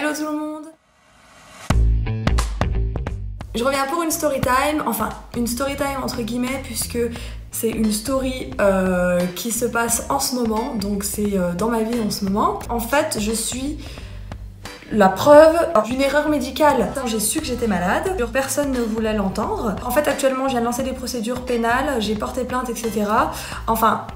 Hello tout le monde! Je reviens pour une story time, enfin une story time entre guillemets puisque c'est une story qui se passe en ce moment, donc c'est dans ma vie en ce moment. En fait, je suis la preuve d'une erreur médicale. J'ai su que j'étais malade, personne ne voulait l'entendre. En fait, actuellement, je viens de lancer des procédures pénales, j'ai porté plainte, etc. Enfin,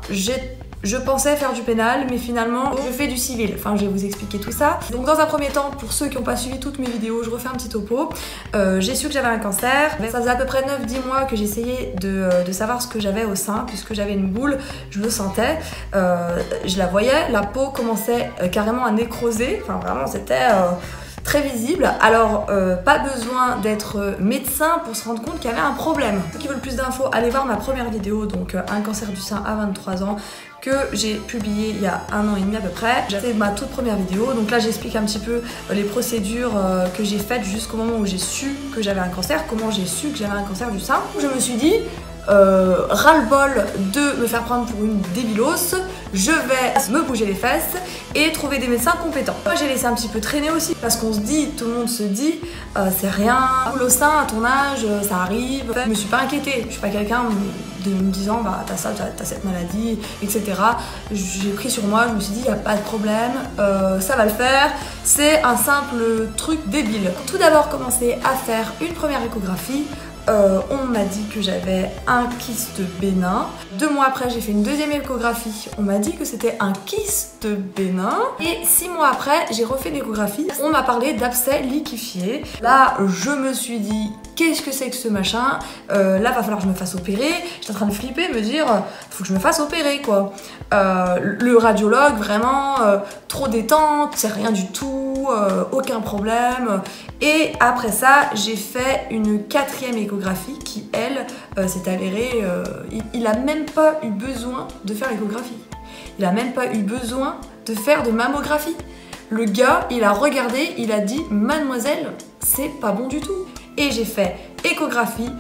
je pensais faire du pénal, mais finalement, je fais du civil. Enfin, je vais vous expliquer tout ça. Donc, dans un premier temps, pour ceux qui n'ont pas suivi toutes mes vidéos, je refais un petit topo. J'ai su que j'avais un cancer. Ça faisait à peu près 9-10 mois que j'essayais de savoir ce que j'avais au sein, puisque j'avais une boule, je le sentais. Je la voyais, la peau commençait carrément à nécroser. Enfin, vraiment, c'était très visible. Alors, pas besoin d'être médecin pour se rendre compte qu'il y avait un problème. Ceux qui veulent plus d'infos, allez voir ma première vidéo, donc un cancer du sein à 23 ans, que j'ai publié il y a 1 an et demi à peu près. C'est ma toute première vidéo, donc là j'explique un petit peu les procédures que j'ai faites jusqu'au moment où j'ai su que j'avais un cancer, comment j'ai su que j'avais un cancer du sein. Je me suis dit, ras-le-bol de me faire prendre pour une débilos, je vais me bouger les fesses et trouver des médecins compétents. Moi j'ai laissé un petit peu traîner aussi parce qu'on se dit, tout le monde se dit, c'est rien, boule au sein à ton âge, ça arrive. Je me suis pas inquiétée, je suis pas quelqu'un de me disant bah t'as ça, t'as cette maladie, etc. J'ai pris sur moi, je me suis dit y a pas de problème, ça va le faire, c'est un simple truc débile. Tout d'abord commencer à faire une première échographie. On m'a dit que j'avais un kyste bénin. 2 mois après, j'ai fait une deuxième échographie. On m'a dit que c'était un kyste bénin. Et 6 mois après, j'ai refait une échographie. On m'a parlé d'abcès liquéfié. Là, je me suis dit, qu'est-ce que c'est que ce machin? Là, va falloir que je me fasse opérer. J'étais en train de flipper, me dire, faut que je me fasse opérer, quoi. Le radiologue, vraiment, trop détente, c'est rien du tout, aucun problème. Et après ça, j'ai fait une 4e échographie qui, elle, s'est avérée... il a même pas eu besoin de faire l'échographie. Il a même pas eu besoin de faire de mammographie. Le gars, il a regardé, il a dit « Mademoiselle, c'est pas bon du tout ». Et j'ai fait échographie,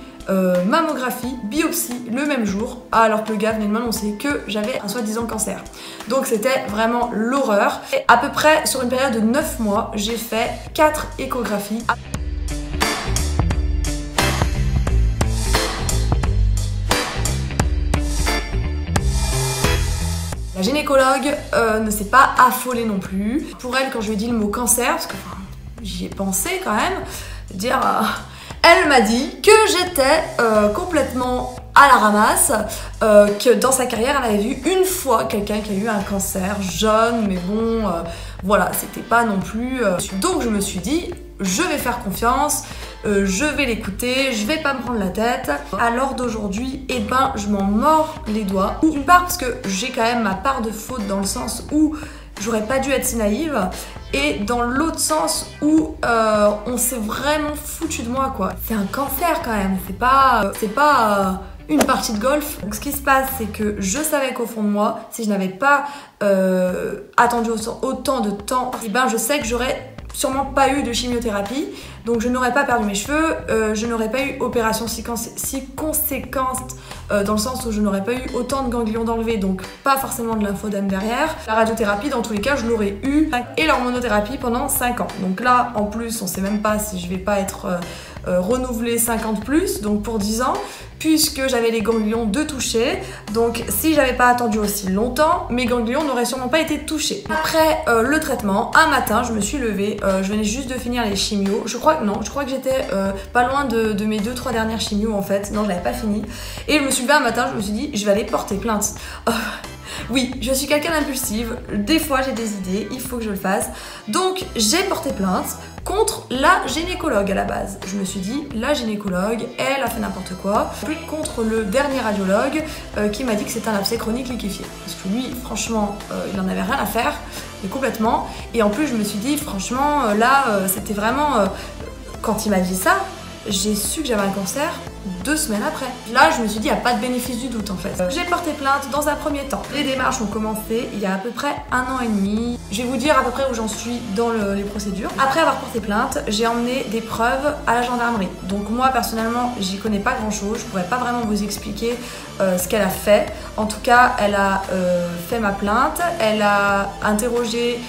mammographie, biopsie le même jour, alors que le gars venait de m'annoncer que j'avais un soi-disant cancer. Donc c'était vraiment l'horreur. Et à peu près sur une période de 9 mois, j'ai fait 4 échographies. La gynécologue ne s'est pas affolée non plus. Pour elle, quand je lui ai dit le mot cancer, parce que j'y ai pensé quand même, dire... Elle m'a dit que j'étais complètement à la ramasse, que dans sa carrière elle avait vu une fois quelqu'un qui a eu un cancer, jeune, mais bon, voilà, c'était pas non plus... Donc je me suis dit, je vais faire confiance, je vais l'écouter, je vais pas me prendre la tête. À l'heure d'aujourd'hui, eh ben, je m'en mords les doigts. D'une part parce que j'ai quand même ma part de faute dans le sens où j'aurais pas dû être si naïve, et dans l'autre sens où on s'est vraiment foutu de moi, quoi. C'est un cancer quand même, c'est pas une partie de golf. Donc ce qui se passe, c'est que je savais qu'au fond de moi, si je n'avais pas attendu autant de temps, et ben je sais que j'aurais sûrement pas eu de chimiothérapie, donc je n'aurais pas perdu mes cheveux, je n'aurais pas eu opération si conséquente dans le sens où je n'aurais pas eu autant de ganglions d'enlever, donc pas forcément de lymphodème derrière. La radiothérapie, dans tous les cas, je l'aurais eu, et l'hormonothérapie pendant 5 ans. Donc là, en plus, on sait même pas si je vais pas être renouvelée 50 plus, donc pour 10 ans, puisque j'avais les ganglions de toucher. Donc si j'avais pas attendu aussi longtemps, mes ganglions n'auraient sûrement pas été touchés. Après le traitement, un matin, je me suis levée, je venais juste de finir les chimios. Je crois que j'étais pas loin de mes 2-3 dernières chimios en fait. Non, je l'avais pas fini. Et je me suis levée un matin, je me suis dit, je vais aller porter plainte. Oui, je suis quelqu'un d'impulsive, des fois j'ai des idées, il faut que je le fasse. Donc j'ai porté plainte contre la gynécologue à la base. Je me suis dit, la gynécologue, elle a fait n'importe quoi. Plus contre le dernier radiologue qui m'a dit que c'était un abcès chronique liquéfié. Parce que lui, franchement, il en avait rien à faire, mais complètement. Et en plus, je me suis dit, franchement, là, c'était vraiment... quand il m'a dit ça, j'ai su que j'avais un cancer 2 semaines après. Là, je me suis dit, il n'y a pas de bénéfice du doute en fait. J'ai porté plainte dans un premier temps. Les démarches ont commencé il y a à peu près 1 an et demi. Je vais vous dire à peu près où j'en suis dans les procédures. Après avoir porté plainte, j'ai emmené des preuves à la gendarmerie. Donc moi, personnellement, j'y connais pas grand chose. Je pourrais pas vraiment vous expliquer ce qu'elle a fait. En tout cas, elle a fait ma plainte. Elle a interrogé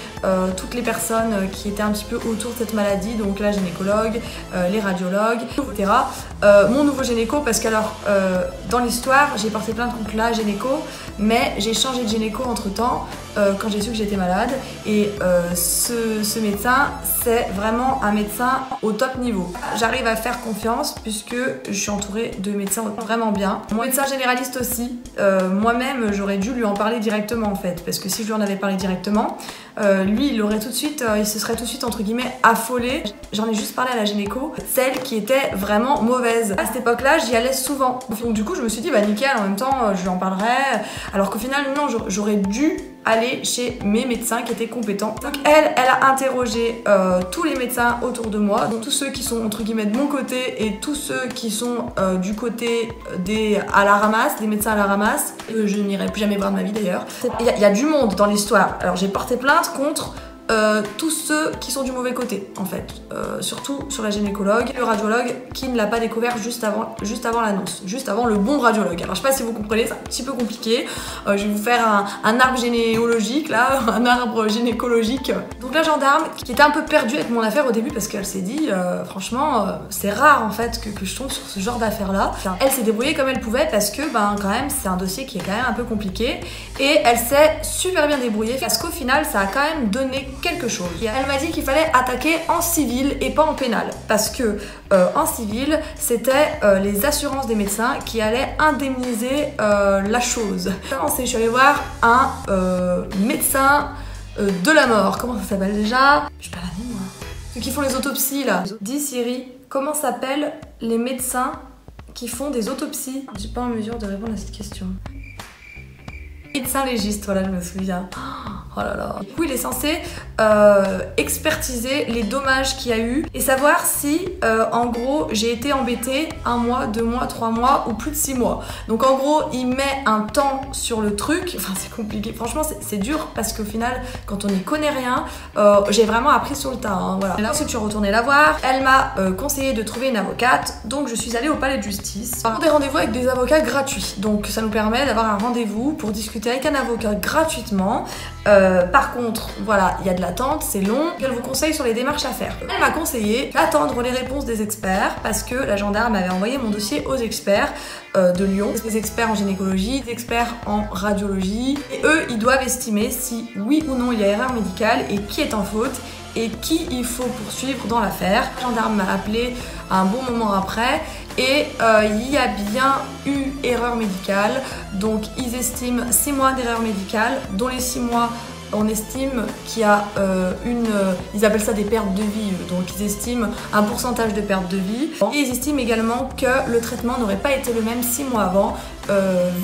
toutes les personnes qui étaient un petit peu autour de cette maladie, donc la gynécologue, les radiologues, etc. Mon nouveau gynéco, parce qu'alors dans l'histoire j'ai porté plainte contre la gynéco, mais j'ai changé de gynéco entre temps quand j'ai su que j'étais malade, et ce médecin c'est vraiment un médecin au top niveau. J'arrive à faire confiance puisque je suis entourée de médecins vraiment bien. Mon médecin généraliste aussi, moi-même j'aurais dû lui en parler directement en fait, parce que si je lui en avais parlé directement, lui il aurait tout de suite, il se serait tout de suite entre guillemets affolé. J'en ai juste parlé à la gynéco, celle qui était vraiment mauvaise. À cette époque-là, j'y allais souvent. Donc du coup je me suis dit bah nickel, en même temps je lui en parlerai, alors qu'au final non, j'aurais dû aller chez mes médecins qui étaient compétents. Donc elle a interrogé tous les médecins autour de moi, donc tous ceux qui sont entre guillemets de mon côté et tous ceux qui sont du côté des à la ramasse, des médecins à la ramasse. Je n'irai plus jamais voir de ma vie d'ailleurs. Il y a du monde dans l'histoire. Alors j'ai porté plainte contre tous ceux qui sont du mauvais côté en fait, surtout sur la gynécologue, le radiologue qui ne l'a pas découvert juste avant l'annonce, juste avant le bon radiologue. Alors je sais pas si vous comprenez, c'est un petit peu compliqué, je vais vous faire un arbre généalogique là, un arbre gynécologique. Donc la gendarme qui était un peu perdue avec mon affaire au début parce qu'elle s'est dit franchement c'est rare en fait que je tombe sur ce genre d'affaire là. Elle s'est débrouillée comme elle pouvait parce que ben quand même c'est un dossier qui est quand même un peu compliqué, et elle s'est super bien débrouillée parce qu'au final ça a quand même donné quelque chose. Elle m'a dit qu'il fallait attaquer en civil et pas en pénal, parce que en civil c'était les assurances des médecins qui allaient indemniser la chose. Je suis allée voir un médecin de la mort. Comment ça s'appelle déjà? Je perds la mémoire. Ceux qui font les autopsies là. Dis Siri, comment s'appellent les médecins qui font des autopsies? J'ai pas en mesure de répondre à cette question. Médecin légiste, voilà, je me souviens. Oh là là. Du coup, il est censé expertiser les dommages qu'il y a eu et savoir si, en gros, j'ai été embêtée 1 mois, 2 mois, 3 mois ou plus de 6 mois. Donc, en gros, il met un temps sur le truc. Enfin, c'est compliqué. Franchement, c'est dur parce qu'au final, quand on n'y connaît rien, j'ai vraiment appris sur le tas. Hein, voilà. Là, ensuite, je suis retournée la voir. Elle m'a conseillé de trouver une avocate. Donc, je suis allée au palais de justice pour des rendez-vous avec des avocats gratuits. Donc, ça nous permet d'avoir un rendez-vous pour discuter avec un avocat gratuitement. Par contre, voilà, il y a de l'attente, c'est long. Elle vous conseille sur les démarches à faire. Elle m'a conseillé d'attendre les réponses des experts parce que la gendarme avait envoyé mon dossier aux experts de Lyon, des experts en gynécologie, des experts en radiologie, et eux, ils doivent estimer si oui ou non il y a erreur médicale et qui est en faute et qui il faut poursuivre dans l'affaire. La gendarme m'a appelé un bon moment après et il y a bien eu erreur médicale, donc ils estiment 6 mois d'erreur médicale, dont les 6 mois on estime qu'il y a ils appellent ça des pertes de vie, donc ils estiment un pourcentage de perte de vie, et ils estiment également que le traitement n'aurait pas été le même 6 mois avant,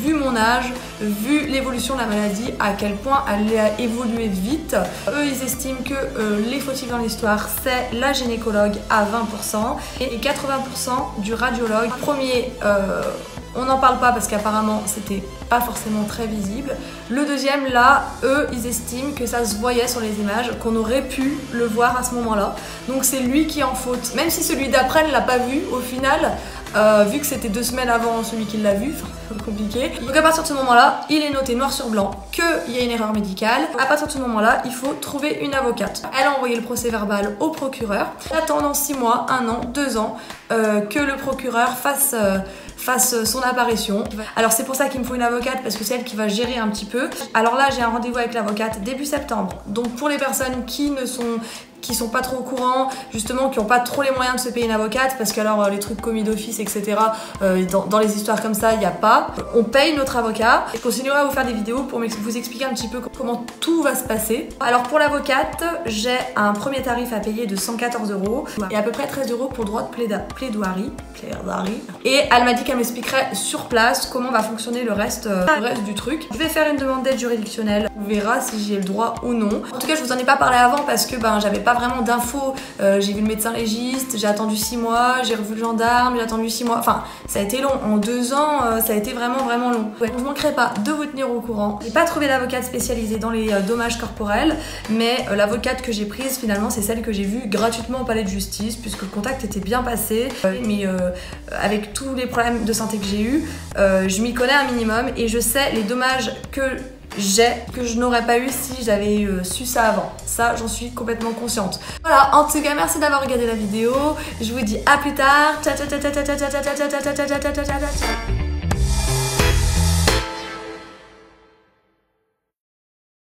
vu mon âge, vu l'évolution de la maladie, à quel point elle a évolué vite. Eux ils estiment que les fautifs dans l'histoire c'est la gynécologue à 20% et 80% du radiologue. Premier, on n'en parle pas parce qu'apparemment c'était pas forcément très visible. Le deuxième, là, eux, ils estiment que ça se voyait sur les images, qu'on aurait pu le voir à ce moment-là. Donc c'est lui qui est en faute. Même si celui d'après ne l'a pas vu, au final, vu que c'était 2 semaines avant celui qui l'a vu, c'est compliqué. Donc à partir de ce moment-là, il est noté noir sur blanc qu'il y a une erreur médicale. À partir de ce moment-là, il faut trouver une avocate. Elle a envoyé le procès verbal au procureur. Attendant 6 mois, 1 an, 2 ans, que le procureur fasse son apparition. Alors c'est pour ça qu'il me faut une avocate, parce que c'est elle qui va gérer un petit peu. Alors là j'ai un rendez-vous avec l'avocate début septembre. Donc pour les personnes qui sont pas trop au courant, justement qui n'ont pas trop les moyens de se payer une avocate, parce que alors les trucs commis d'office etc, dans les histoires comme ça il n'y a pas, on paye notre avocat. Je continuerai à vous faire des vidéos pour vous expliquer un petit peu comment tout va se passer. Alors pour l'avocate, j'ai un premier tarif à payer de 114 € et à peu près 13 € pour droit de plaidoirie. Et elle m'a dit qu'elle m'expliquerait sur place comment va fonctionner le reste du truc. Je vais faire une demande d'aide juridictionnelle, on verra si j'ai le droit ou non. En tout cas je vous en ai pas parlé avant parce que j'avais pas vraiment d'infos. J'ai vu le médecin légiste, j'ai attendu 6 mois, j'ai revu le gendarme, j'ai attendu 6 mois, enfin ça a été long, en 2 ans ça a été vraiment long. Ouais, je manquerai pas de vous tenir au courant. J'ai pas trouvé d'avocate spécialisée dans les dommages corporels, mais l'avocate que j'ai prise finalement c'est celle que j'ai vue gratuitement au palais de justice, puisque le contact était bien passé, mais avec tous les problèmes de santé que j'ai eu, je m'y connais un minimum et je sais les dommages que j'ai que je n'aurais pas eu si j'avais su ça avant. Ça, j'en suis complètement consciente. Voilà, en tout cas, merci d'avoir regardé la vidéo. Je vous dis à plus tard. Ciao, ciao, ciao, ciao, ciao, ciao, ciao, ciao, ciao, ciao, ciao, ciao, ciao, ciao.